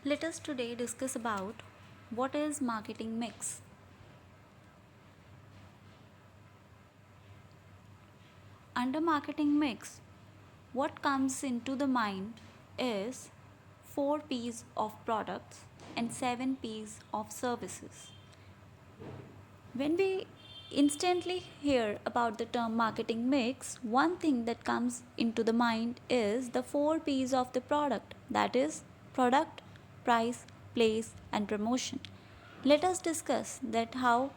Let us today discuss about what is marketing mix. Under marketing mix, what comes into the mind is 4 P's of products and 7 P's of services. When we instantly hear about the term marketing mix, one thing that comes into the mind is the 4 P's of the product, that is product, price, place and promotion. Let us discuss that how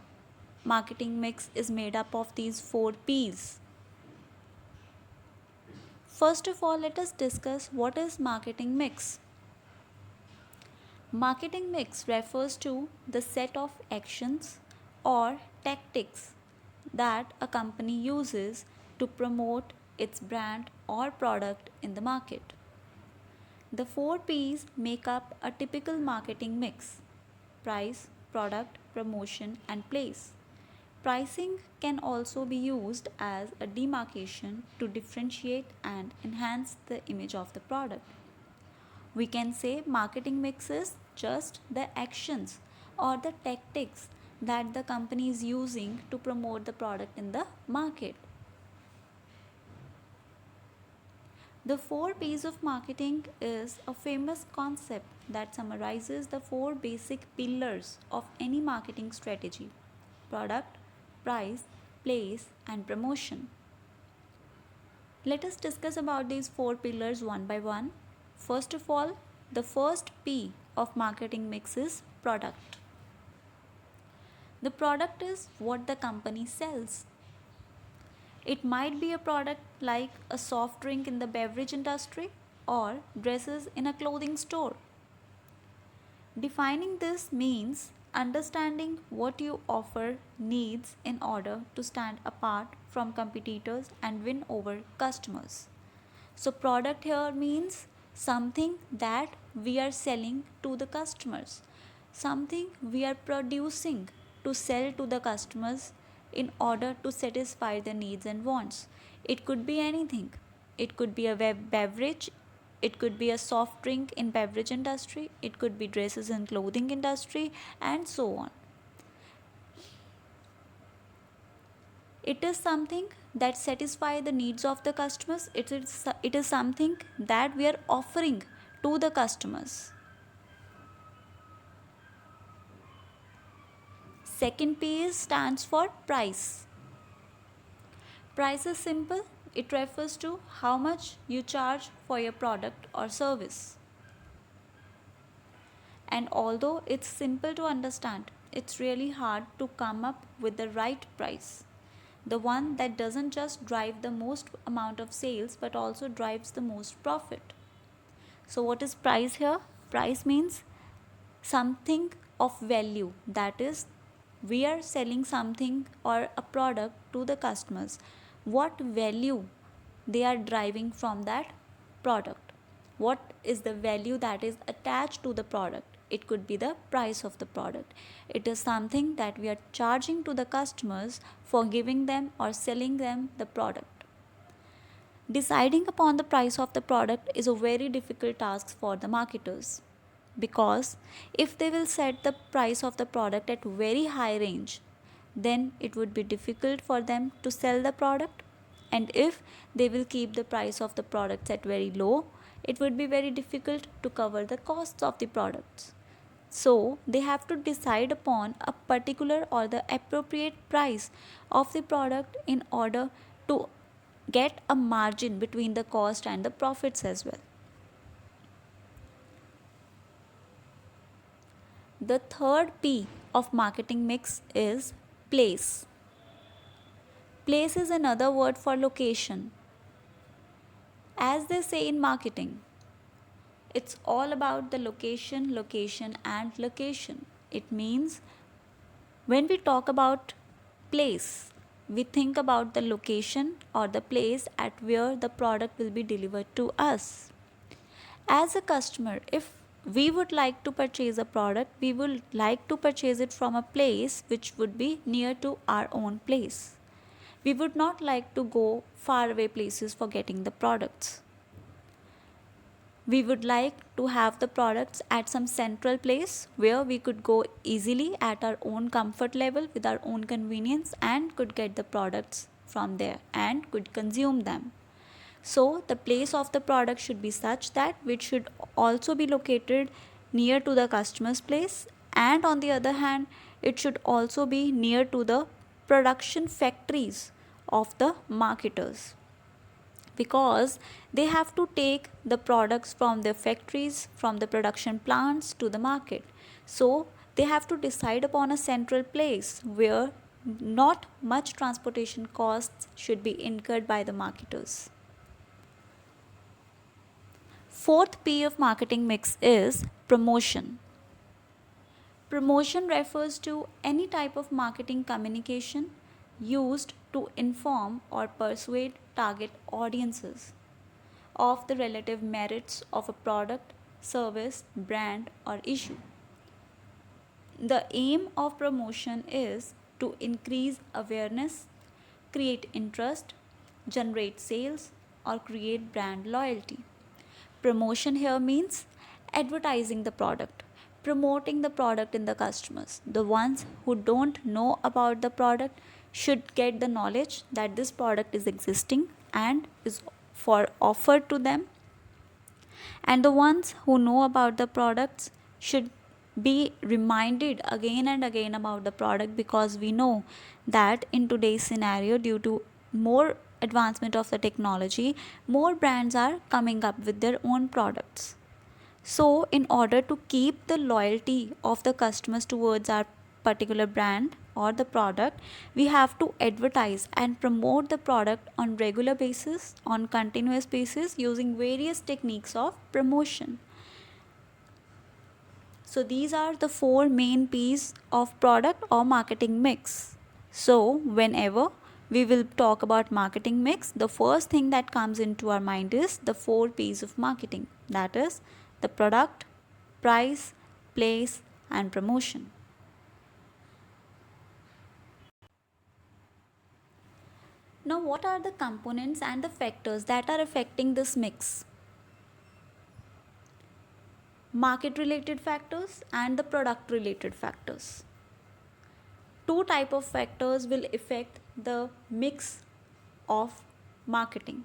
marketing mix is made up of these 4 P's. First of all, let us discuss what is marketing mix. Marketing mix refers to the set of actions or tactics that a company uses to promote its brand or product in the market. The 4 P's make up a typical marketing mix: price, product, promotion, and place. Pricing can also be used as a demarcation to differentiate and enhance the image of the product. We can say marketing mix is just the actions or the tactics that the company is using to promote the product in the market. The 4 P's of marketing is a famous concept that summarizes the 4 basic pillars of any marketing strategy: product, price, place, and promotion. Let us discuss about these 4 pillars one by one. First of all, the first P of marketing mix is product. The product is what the company sells. It might be a product like a soft drink in the beverage industry or dresses in a clothing store. Defining this means understanding what you offer needs in order to stand apart from competitors and win over customers. So, product here means something that we are selling to the customers, something we are producing to sell to the customers in order to satisfy their needs and wants. It could be anything. It could be a beverage, it could be a soft drink in beverage industry, it could be dresses and clothing industry, and so on. It is something that satisfy the needs of the customers. It is something that we are offering to the customers. Second P stands for price. Price is simple. It refers to how much you charge for your product or service. And although it's simple to understand, it's really hard to come up with the right price. The one that doesn't just drive the most amount of sales but also drives the most profit. So, what is price here? Price means something of value, that is, we are selling something or a product to the customers. What value they are driving from that product? What is the value that is attached to the product? It could be the price of the product. It is something that we are charging to the customers for giving them or selling them the product. Deciding upon the price of the product is a very difficult task for the marketers, because if they will set the price of the product at very high range, then it would be difficult for them to sell the product, and if they will keep the price of the products at very low, it would be very difficult to cover the costs of the products. So they have to decide upon a particular or the appropriate price of the product in order to get a margin between the cost and the profits as well. The third P of marketing mix is place. Place is another word for location. As they say in marketing, it's all about the location, location, and location. It means when we talk about place, we think about the location or the place at where the product will be delivered to us. As a customer, if we would like to purchase a product, we would like to purchase it from a place which would be near to our own place. We would not like to go far away places for getting the products. We would like to have the products at some central place where we could go easily at our own comfort level with our own convenience and could get the products from there and could consume them. So the place of the product should be such that it should also be located near to the customer's place, and on the other hand it should also be near to the production factories of the marketers, because they have to take the products from their factories, from the production plants to the market. So they have to decide upon a central place where not much transportation costs should be incurred by the marketers. Fourth P of marketing mix is promotion. Promotion refers to any type of marketing communication used to inform or persuade target audiences of the relative merits of a product, service, brand, or issue. The aim of promotion is to increase awareness, create interest, generate sales, or create brand loyalty. Promotion here means advertising the product, promoting the product in the customers. The ones who don't know about the product should get the knowledge that this product is existing and is for offered to them, and the ones who know about the products should be reminded again and again about the product, because we know that in today's scenario, due to more advancement of the technology, more brands are coming up with their own products. So in order to keep the loyalty of the customers towards our particular brand or the product, we have to advertise and promote the product on regular basis, on continuous basis, using various techniques of promotion. So these are the four main P's of product or marketing mix. So whenever we will talk about marketing mix, the first thing that comes into our mind is the four P's of marketing, that is the product, price, place, and promotion. Now, what are the components and the factors that are affecting this mix? Market related factors and the product related factors. Two type of factors will affect the mix of marketing.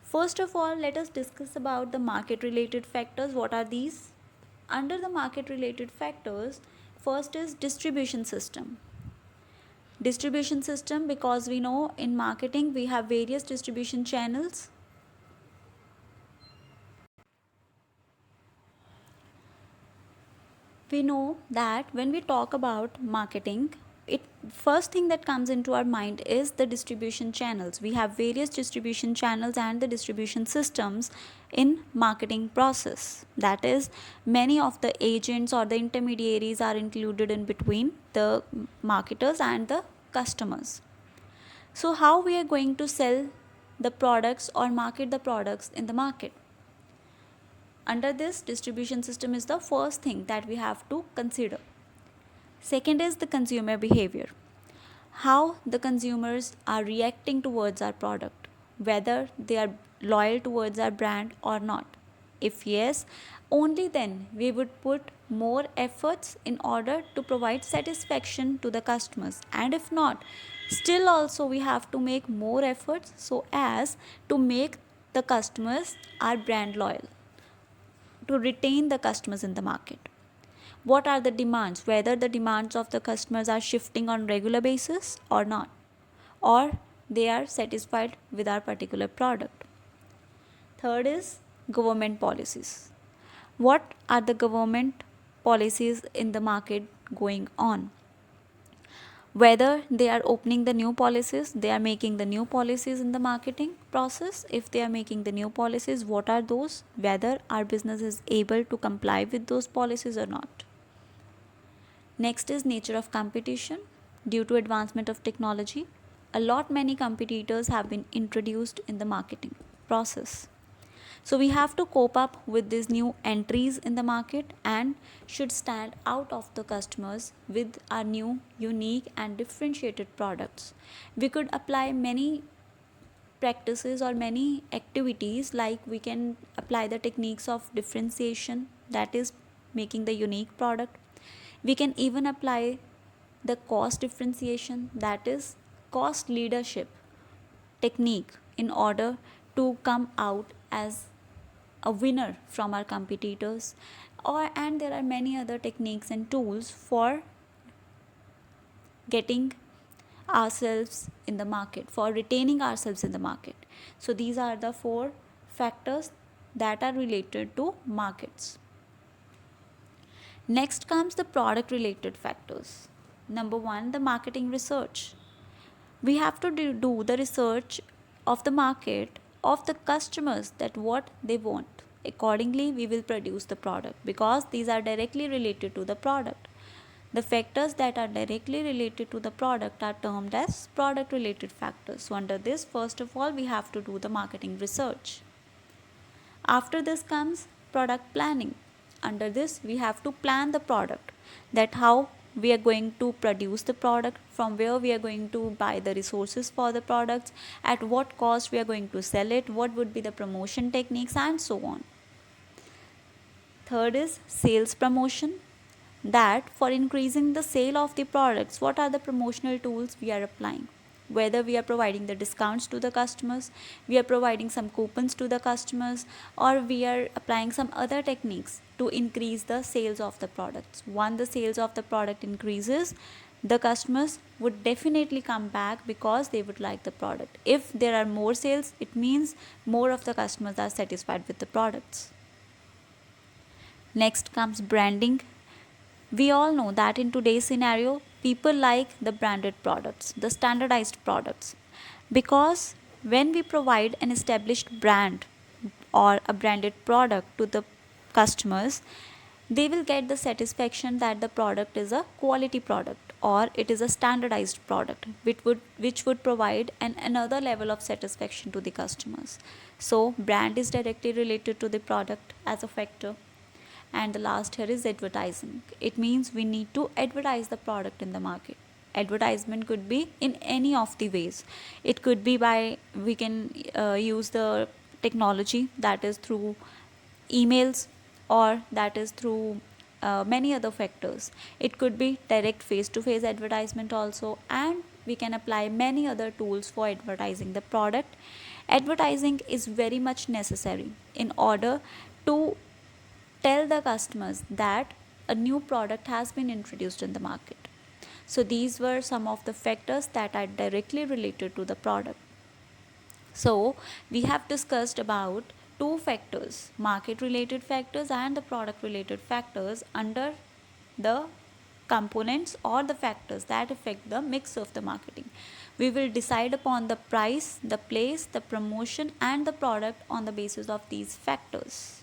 First of all, let us discuss about the market related factors. What are these? Under the market related factors, first is distribution system. Distribution system, because we know in marketing we have various distribution channels. We know that when we talk about marketing, it first thing that comes into our mind is the distribution channels. We have various distribution channels and the distribution systems in marketing process. That is, many of the agents or the intermediaries are included in between the marketers and the customers. So how we are going to sell the products or market the products in the market? Under this, distribution system is the first thing that we have to consider. Second is the consumer behavior. How the consumers are reacting towards our product, whether they are loyal towards our brand or not. If yes, only then we would put more efforts in order to provide satisfaction to the customers. And if not, still also we have to make more efforts so as to make the customers our brand loyal, to retain the customers in the market. What are the demands? Whether the demands of the customers are shifting on regular basis or not, or they are satisfied with our particular product. Third is government policies. What are the government policies in the market going on? Whether they are opening the new policies, they are making the new policies in the marketing process. If they are making the new policies, what are those? Whether our business is able to comply with those policies or not. Next is nature of competition. Due to advancement of technology, a lot many competitors have been introduced in the marketing process. So we have to cope up with these new entries in the market and should stand out of the customers with our new, unique and differentiated products. We could apply many practices or many activities, like we can apply the techniques of differentiation, that is making the unique product. We can even apply the cost differentiation, that is cost leadership technique, in order to come out as a winner from our competitors. And there are many other techniques and tools for getting ourselves in the market, for retaining ourselves in the market. So these are the four factors that are related to markets. Next comes the product related factors. Number one, the marketing research. We have to do the research of the market, of the customers, that what they want. Accordingly, we will produce the product, because these are directly related to the product. The factors that are directly related to the product are termed as product related factors. So under this, first of all, we have to do the marketing research. After this comes product planning. Under this, we have to plan the product, that how we are going to produce the product, from where we are going to buy the resources for the products, at what cost we are going to sell it, what would be the promotion techniques, and so on. Third is sales promotion, that for increasing the sale of the products, what are the promotional tools we are applying, whether we are providing the discounts to the customers, we are providing some coupons to the customers, or we are applying some other techniques to increase the sales of the products. Once the sales of the product increases, the customers would definitely come back, because they would like the product. If there are more sales, it means more of the customers are satisfied with the products. Next comes branding. We all know that in today's scenario, people like the branded products, the standardized products, because when we provide an established brand or a branded product to the customers, they will get the satisfaction that the product is a quality product, or it is a standardized product, which would provide another level of satisfaction to the customers. So brand is directly related to the product as a factor. And the last here is advertising. It means we need to advertise the product in the market. Advertisement could be in any of the ways. It could be by, we can use the technology, that is through emails, or that is through many other factors. It could be direct face to face advertisement also, and we can apply many other tools for advertising the product. Advertising is very much necessary in order to tell the customers that a new product has been introduced in the market. So these were some of the factors that are directly related to the product. So we have discussed about two factors, market related factors and the product related factors, under the components or the factors that affect the mix of the marketing. We will decide upon the price, the place, the promotion, and the product on the basis of these factors.